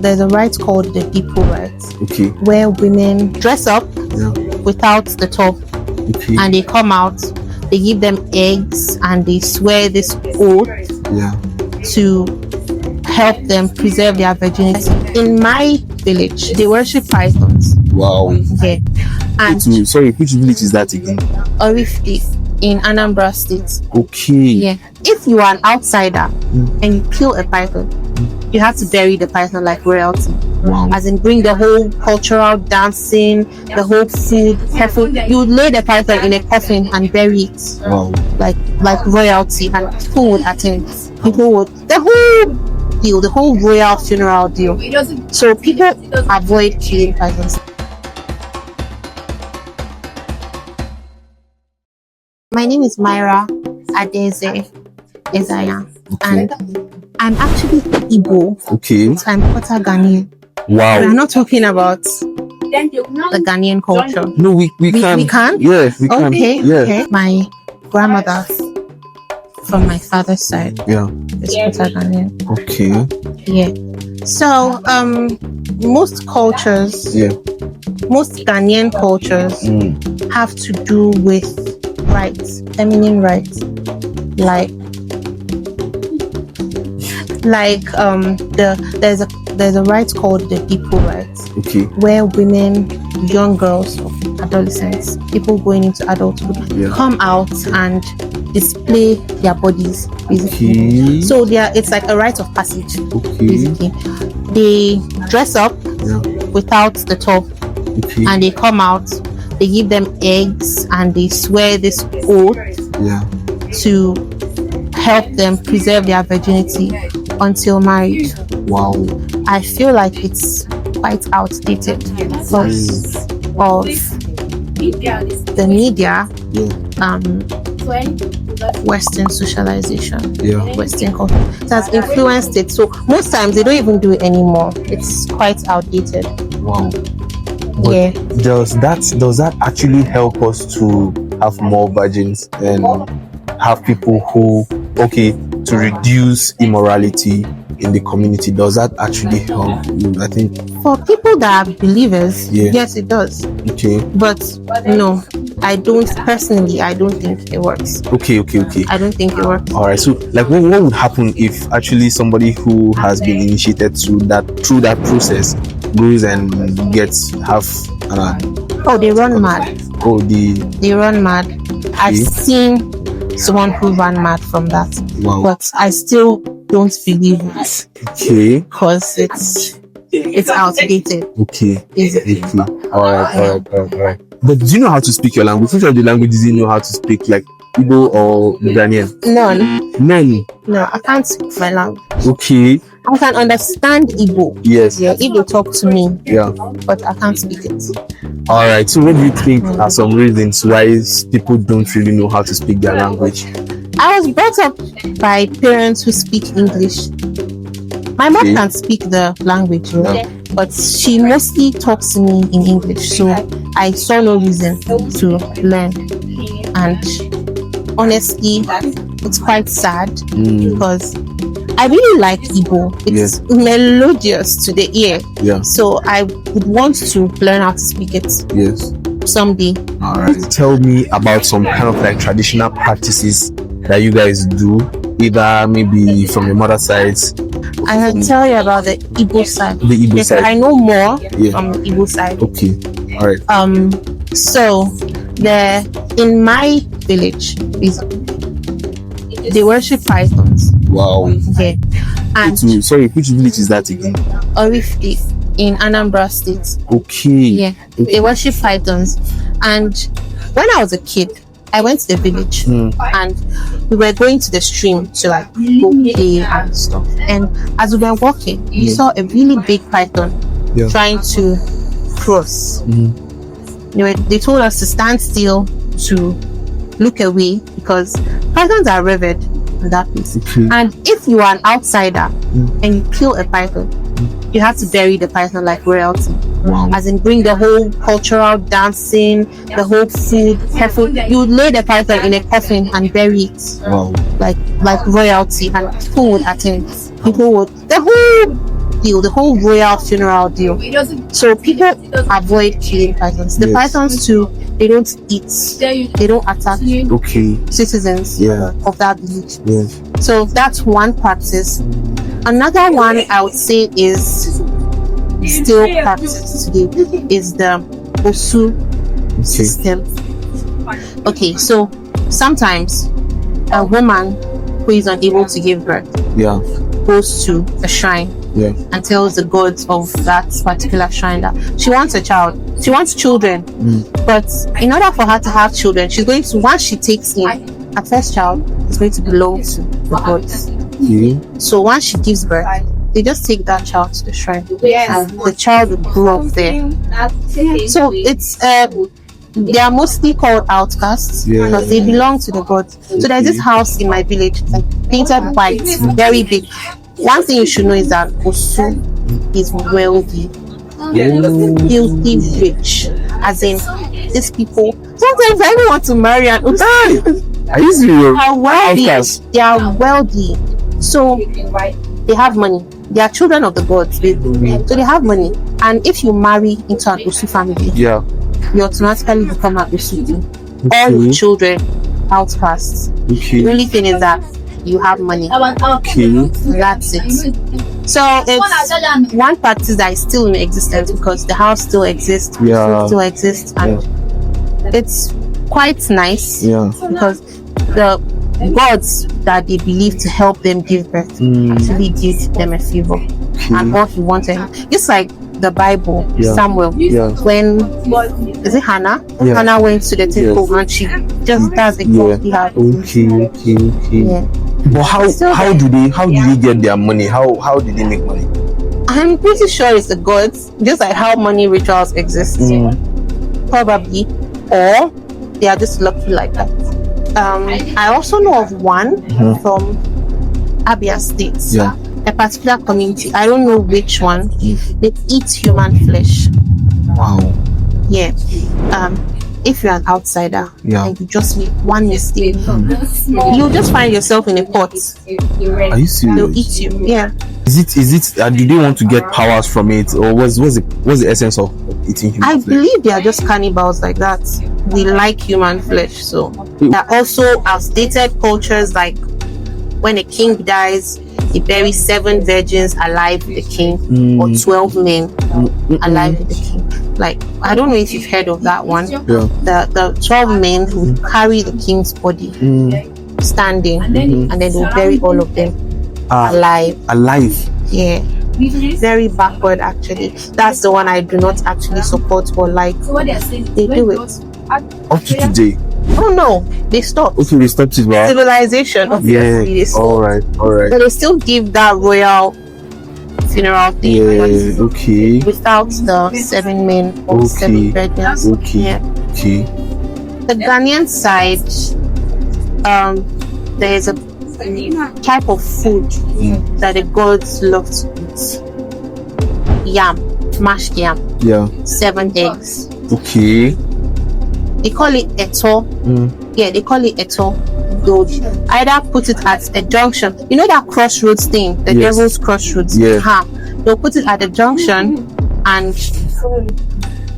there's a rite called the Igbo rite. Okay. Where women dress up without the top. Okay. And they come out, they give them eggs, and they swear this oath to help them preserve their virginity. In my village, they worship pythons. Wow. Okay. And sorry, which village is that again? Orifti in Anambra State. Okay. Yeah. If you are an outsider and you kill a python, you have to bury the python like royalty. Wow. As in, bring the whole cultural dancing, the whole food. You would lay the python in a coffin and bury it. Wow. Like royalty, and people would attend. People would the whole deal, the whole royal funeral deal. So people avoid killing pythons. My name is Myra Adeze Ezaya, and I'm actually Igbo. Okay. So I'm quarter Ghanaian. Wow. We're not talking about the Ghanaian culture. No, we can. We can? Yes, we can. Okay. Yeah. Okay. My grandmother from my father's side is quarter Ghanaian. Okay. Yeah. So most cultures, most Ghanaian cultures have to do with rights, feminine rights, there's a rite called the Igbo rite. Okay. Where women, young girls, adolescents, people going into adulthood, come out and display their bodies, basically. Okay. So it's like a rite of passage. Okay. Basically, they dress up without the top, and they come out. They give them eggs, and they swear this oath to help them preserve their virginity until marriage. Wow. I feel like it's quite outdated because of the media, Western socialization, Western culture. It has influenced it. So most times they don't even do it anymore. It's quite outdated. Wow. But does that actually help us to have more virgins and have people who to reduce immorality in the community? Does that actually help you? I think for people that are believers, yes, it does. Okay. But no, I don't think it works. Okay. I don't think it works. All right. So, like, what would happen if actually somebody who has been initiated through that process goes and they run mad. They run mad. I've seen someone who ran mad from that. Wow. But I still don't believe it. Okay. Because it's outdated. Okay. All right. But do you know how to speak your language? Which of the languages do you know how to speak, like Igbo or Ghanaian? None. No, I can't speak my language. Okay. I can understand Igbo. Yes. Yeah, Igbo talk to me. Yeah. But I can't speak it. All right. So what do you think are some reasons why people don't really know how to speak their language? I was brought up by parents who speak English. My mom can speak the language, but she mostly talks to me in English. So I saw no reason to learn. And honestly, it's quite sad because I really like Igbo. It's melodious to the ear. Yeah. So I would want to learn how to speak it. Yes. Someday. All right. Tell me about some kind of like traditional practices that you guys do, either maybe from your mother's side. I can tell you about the Igbo side. The Igbo side. I know more from the Igbo side. Okay. All right. So in my village, they worship pythons. Wow. Okay. And sorry, which village is that again? Orifti in Anambra State. Okay. Yeah. They worship pythons. And when I was a kid, I went to the village and we were going to the stream to like go play and stuff. And as we were walking, we saw a really big python trying to cross. They told us to stand still, to look away, because pythons are revered in that place. And if you are an outsider and you kill a python, you have to bury the python like royalty. Wow. As in, bring the whole cultural dancing, the whole food. You would lay the python in a coffin and bury it. Wow. Like royalty, and people would attend. People would the whole deal, the whole royal funeral deal. So people avoid killing pythons. The pythons too, they don't eat, they don't attack citizens of that village. So that's one practice. Another one I would say is still practiced today is the Osu system. Okay, so sometimes a woman who is unable to give birth goes to a shrine and tells the gods of that particular shrine that she wants a child. She wants children. But in order for her to have children, she's going to, once she takes in her first child, is going to belong to the gods. So once she gives birth, they just take that child to the shrine and the child will grow up there. So it's they are mostly called outcasts because they belong to the gods. So there's this house in my village, like painted white, very big. One thing you should know is that Osu is wealthy, filthy rich. As in, these people, sometimes I don't want to marry an Osu. They are wealthy. So they have money. They are children of the gods. So they have money. And if you marry into an Osu family, you automatically become an Osu. All your children outcasts. The only thing is that you have money. That's it. So it's one practice that is still in existence because the house still exists. Still exists, and it's quite nice because the gods that they believe to help them give birth actually give them a favor and what he wanted. Just like the Bible, Samuel, when is it Hannah? Hannah went to the temple and she just does exactly how. But how do they get their money? How do they make money? I'm pretty sure it's the gods, just like how money rituals exist. Probably, or they are just lucky like that. I also know of one from Anambra State, a particular community. I don't know which one. They eat human flesh. Wow. Yeah. If you're an outsider and you just make one mistake, you'll just find yourself in a pot. Are you serious? They'll eat you. Yeah. Is it? Do they want to get powers from it, or what's the essence of eating human flesh? I believe they are just cannibals like that. They like human flesh. So there are also outdated cultures like when a king dies, he buries 7 virgins alive with the king, or 12 men alive with the king. Like, I don't know if you've heard of that one. The 12 men who carry the king's body standing, and then they'll bury all of them alive. Yeah. Very backward actually. That's the one I do not actually support or like. They do it. Up to today. Oh no, they stopped. Okay, they stopped it. Right? Civilization. Obviously, all right. But they still give that royal funeral thing. Without the 7 men or 7 virgins. The Ghanaian side, there is a type of food that the gods love to eat. Yam, mashed yam. 7 eggs. They call it eto. They call it eto. They'll either put it at a junction. You know that crossroads thing, the devil's crossroads. They'll put it at the junction, and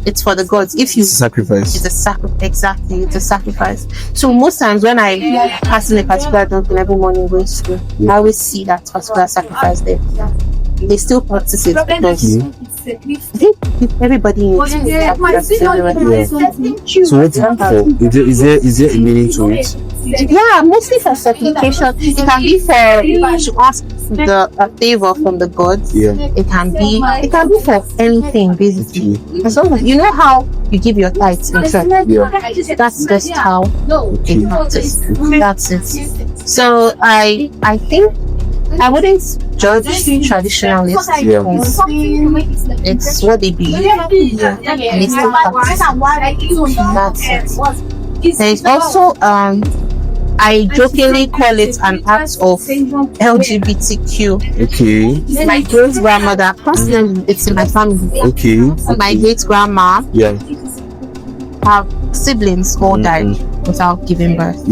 it's for the gods. If you sacrifice, it's a sacrifice. Exactly, it's a sacrifice. So most times when I pass in a particular junction every morning going to school, I always see that particular sacrifice there. They still practice it because I think everybody needs to practice everywhere. So what's it for? Is there a meaning to it? Yeah, mostly for supplication. It can be for to ask a favor from the gods. It can be for anything basically. As long as you know how you give your tithes in church. That's just how they practice. That's it. So I think I wouldn't judge traditionalists because it's what they believe. And it's still practice. That's it. There is also I jokingly call it an act of LGBTQ. My great grandmother, personally, it's in my family. My great grandma have siblings all died without giving birth.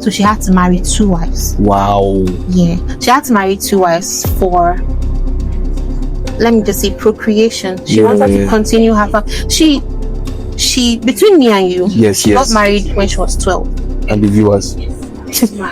So she had to marry 2 wives. Wow. Yeah. She had to marry 2 wives for let me just say procreation. She wanted to continue her she between me and you, she got married when she was 12. And the viewers.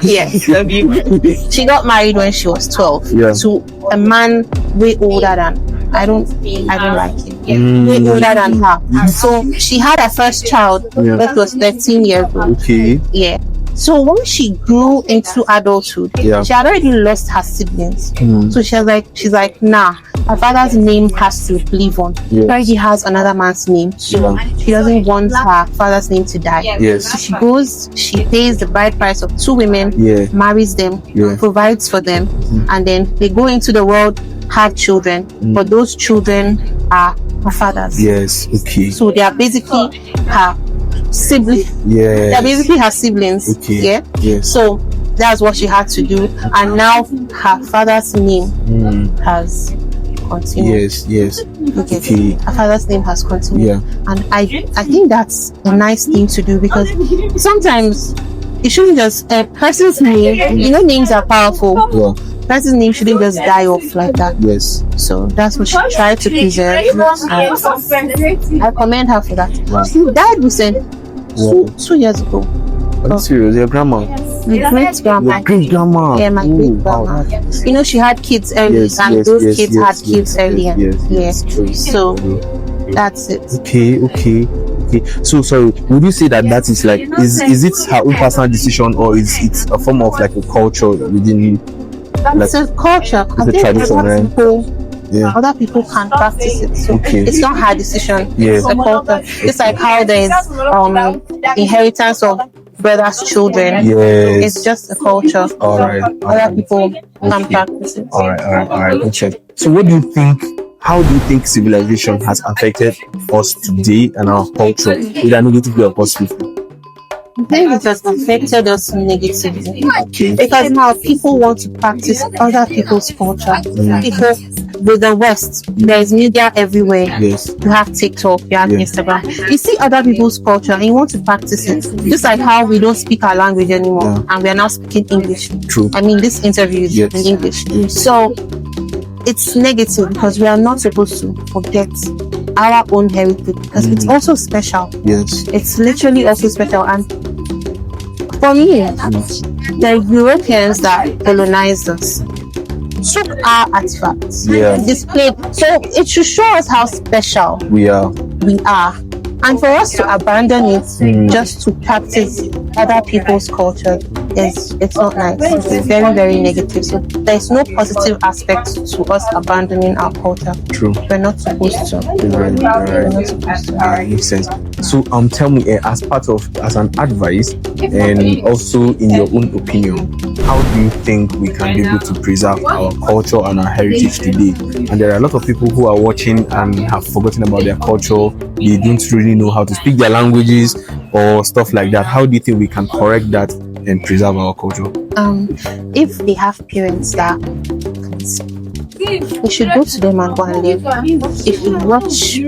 Yes, the viewers. She got married when she was 12 to a man way older than I don't like him. Way older than her. So she had her first child when she was 13 years old. Okay. Yeah. So when she grew into adulthood, she had already lost her siblings. So she's like, nah, her father's name has to live on. She already has another man's name. So she doesn't want her father's name to die. So she goes, she pays the bride price of 2 women, marries them, provides for them, and then they go into the world, have children, but those children are her father's. Yes, okay. So they are basically her siblings. They're basically her siblings. So that's what she had to do, and now her father's name has continued. Okay. Her father's name has continued. And I think that's a nice thing to do, because sometimes it shouldn't just a person's name, names are powerful. Person's name shouldn't just die off like that. So that's what she tried to preserve, and I commend her for that. She died recently, 2 years ago. Are you serious? Your grandma? My great grandma. Your great grandma? Yeah, my great grandma. She had kids early, and those kids had kids early. So that's it. Okay. So sorry, would you say that is like, is it her own personal decision, or is it a form of like a culture within? It's a culture. It's a tradition, right? Other people can practice it. So it's not her decision. It's a culture. It's like how there is inheritance of brothers' children. It's just a culture. All right. Other people can practice it. All right. Check. So how do you think civilization has affected us today and our culture, either negatively or positively? I think it has affected us negatively, because now people want to practice other people's culture. Because with the West, there's media everywhere. You have TikTok, you have Instagram. You see other people's culture and you want to practice it. Just like how we don't speak our language anymore and we are now speaking English. I mean, this interview is in English. So it's negative, because we are not supposed to forget our own heritage, because it's also special. It's literally also special. And for me, the Europeans that colonized us took our artifacts, displayed, so it should show us how special we are. And for us to abandon it just to practice other people's culture, it's not nice. It's very, very negative. So there's no positive aspect to us abandoning our culture. We're not supposed to. We're not supposed to. Makes sense. So tell me, as an advice, and also in your own opinion, how do you think we can be able to preserve our culture and our heritage today? And there are a lot of people who are watching and have forgotten about their culture. They don't really know how to speak their languages or stuff like that. How do you think we can correct that and preserve our culture? If they have parents that we should go to them and go and live. If you watch,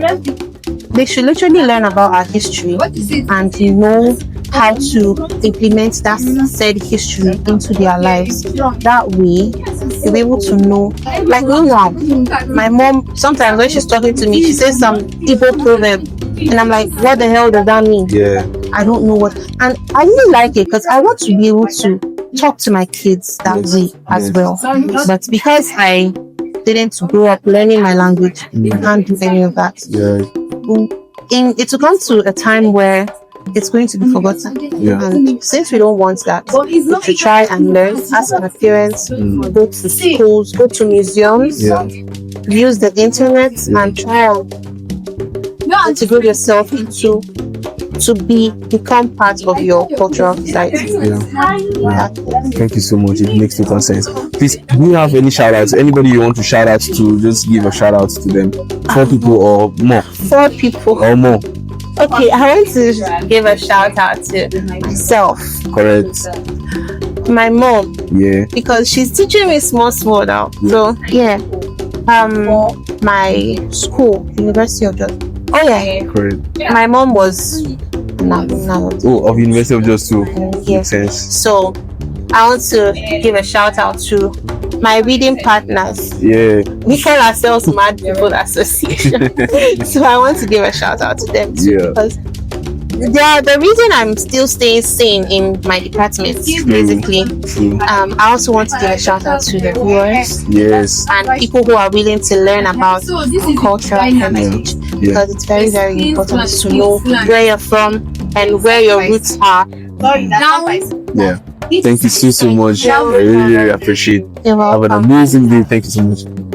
they should literally learn about our history and know how to implement that said history into their lives. That way, they'll be able to know. Like now, my mom, sometimes when she's talking to me, she says some Igbo proverb, and I'm like, what the hell does that mean? I don't know what. And I really like it, because I want to be able to talk to my kids that way as well. But because I didn't grow up learning my language, I can't do any of that. It will come to a time where it's going to be forgotten. And since we don't want that, we should try and learn, ask our parents, go to schools, go to museums, use the internet, and try and integrate yourself into become part of your cultural society. Thank you so much. It makes total sense. Please, do you have any shout outs? Anybody you want to shout out to, just give a shout out to them. 4 people or more? 4 people or more. Okay, I want to give a shout out to myself. Correct. My mom. Yeah. Because she's teaching me small now. So yeah. My school, University of Jos. Oh yeah. Correct. My mom was of University of Jos too. Yes. So I want to give a shout out to my reading partners. Yeah. We call ourselves Mad People Association. So I want to give a shout out to them too, because they are the reason I'm still staying sane in my department, basically. I also want to give a shout out to the viewers. Yes. And people who are willing to learn about cultural heritage, because it's very, very important to know where you're from and where your roots are. Yeah. Thank you so much. I really, really appreciate it. You're Have an welcome. amazing day. Thank you so much.